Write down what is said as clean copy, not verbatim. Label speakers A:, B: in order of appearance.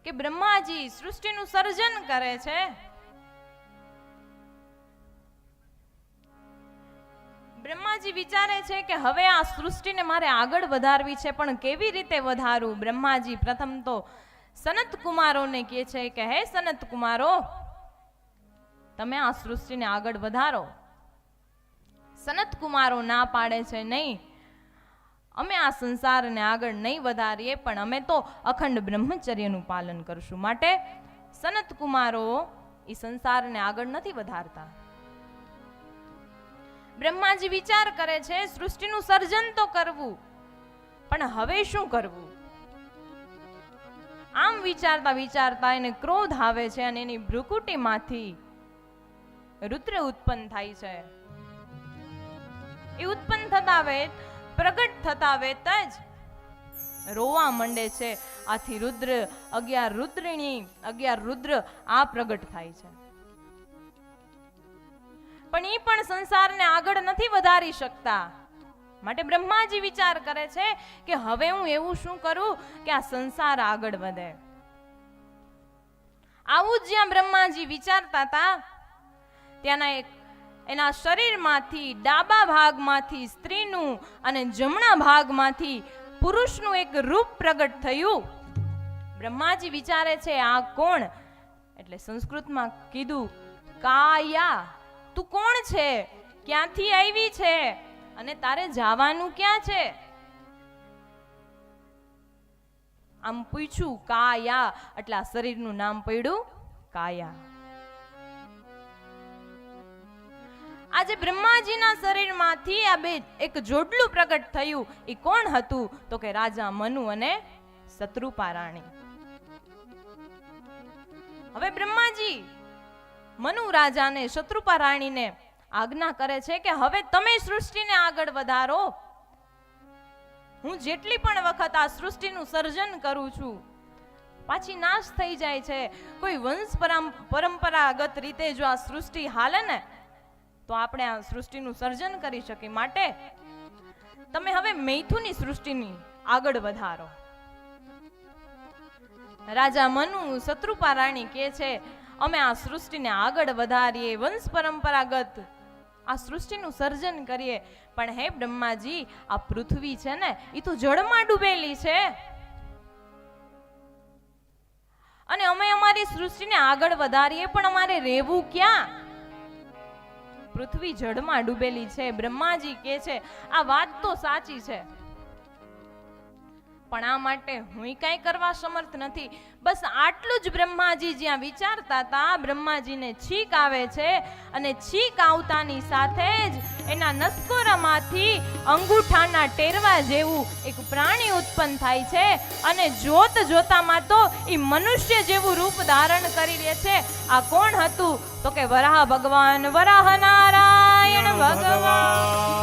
A: કે બ્રહ્માજી સૃષ્ટિનું સર્જન કરે છે. બ્રહ્માજી વિચારે છે કે હવે આ સૃષ્ટિને મારે આગળ વધારવી છે, પણ કેવી રીતે વધારું? બ્રહ્માજી પ્રથમ તો સનત કુમારોને કહે છે કે હે સનત કુમારો, તમે આ સૃષ્ટિને આગળ વધારો. સનત કુમારો ના પાડે છે, નહીં, અમે આ સંસારને આગળ નહીં વધારીએ, પણ અમે તો અખંડ બ્રહ્મચર્યનું પાલન કરશું. માટે સનત કુમારો એ સંસારને આગળ નથી વધારતા. બ્રહ્માજી વિચાર કરે છે સૃષ્ટિનું સર્જન તો કરવું, પણ હવે શું કરવું? આમ વિચારતા વિચારતા એને ક્રોધ આવે છે અને એની ભ્રુકુટીમાંથી રુદ્ર ઉત્પન્ન થાય છે. એ ઉત્પન્ન થતા વેત, પ્રગટ થતા વેત જ રોવા માંડે છે. આથી 11 રુદ્ર આ પ્રગટ થાય છે. પણ એ પણ સંસારને આગળ નથી વધારી શકતા. માટે બ્રહ્માજી વિચાર કરે છે કે હવે હું એવું શું કરું કે આ સંસાર આગળ વધે. આવું જ જ્યાં બ્રહ્માજી વિચારતા હતા, ત્યાંના એના શરીરમાંથી ડાબા ભાગમાંથી સ્ત્રીનું અને જમણા ભાગમાંથી પુરુષનું એક રૂપ પ્રગટ થયું. બ્રહ્માજી વિચારે છે આ કોણ? એટલે સંસ્કૃતમાં કીધું, કાયા, તું કોણ છે? ક્યાંથી આવી છે? અને તારે જવાનું ક્યાં છે? આમ પૂછ્યું કાયા, એટલે આ શરીરનું નામ પડ્યું કાયા. આજે બ્રહ્માજીના શરીરમાંથી આ બે એક જોડલું પ્રગટ થયું. એ કોણ હતું? તો કે રાજા મનુ અને શત્રુપા રાણી. હવે બ્રહ્માજી મનુ રાજાને શત્રુપા રાણીને આજ્ઞા કરે છે કે હવે તમે સૃષ્ટિને આગળ વધારો. હું જેટલી પણ વખત આ સૃષ્ટિનું સર્જન કરું છું, પાછી નાશ થઈ જાય છે. કોઈ વંશ પરંપરાગત રીતે જો આ સૃષ્ટિ હાલે ને તો આપણે આ સૃષ્ટિનું સર્જન કરી શકીએ. માટે તમે હવે મૈથુની સૃષ્ટિની આગળ વધારો. રાજા મનુ શત્રુપા રાણી કહે છે અમે આ સૃષ્ટિને આગળ વધારીએ, વંશ પરંપરાગત આ સૃષ્ટિનું સર્જન કરીએ. પણ હે બ્રહ્માજી, આ પૃથ્વી છે ને એ તો જળમાં ડૂબેલી છે, અને અમે અમારી સૃષ્ટિને આગળ વધારીએ પણ અમારે રહેવું ક્યાં? પૃથ્વી જળમાં ડૂબેલી છે. બ્રહ્માજી કહે છે આ વાત તો સાચી છે, પણ આ માટે હું કઈ કરવા સમર્થ નથી. બસ આટલું જ બ્રહ્માજી જ્યાં વિચારતા હતા, બ્રહ્માજીને છીક આવે છે, અને છીક આવતાની સાથે જ એના નસકોરામાંથી અંગૂઠાના ટેરવા જેવું એક પ્રાણી ઉત્પન્ન થાય છે, અને જોત જોતામાં તો એ મનુષ્ય જેવું રૂપ ધારણ કરી લે છે. આ કોણ હતું? તો કે વરાહ ભગવાન, વરાહ નારાયણ ભગવાન.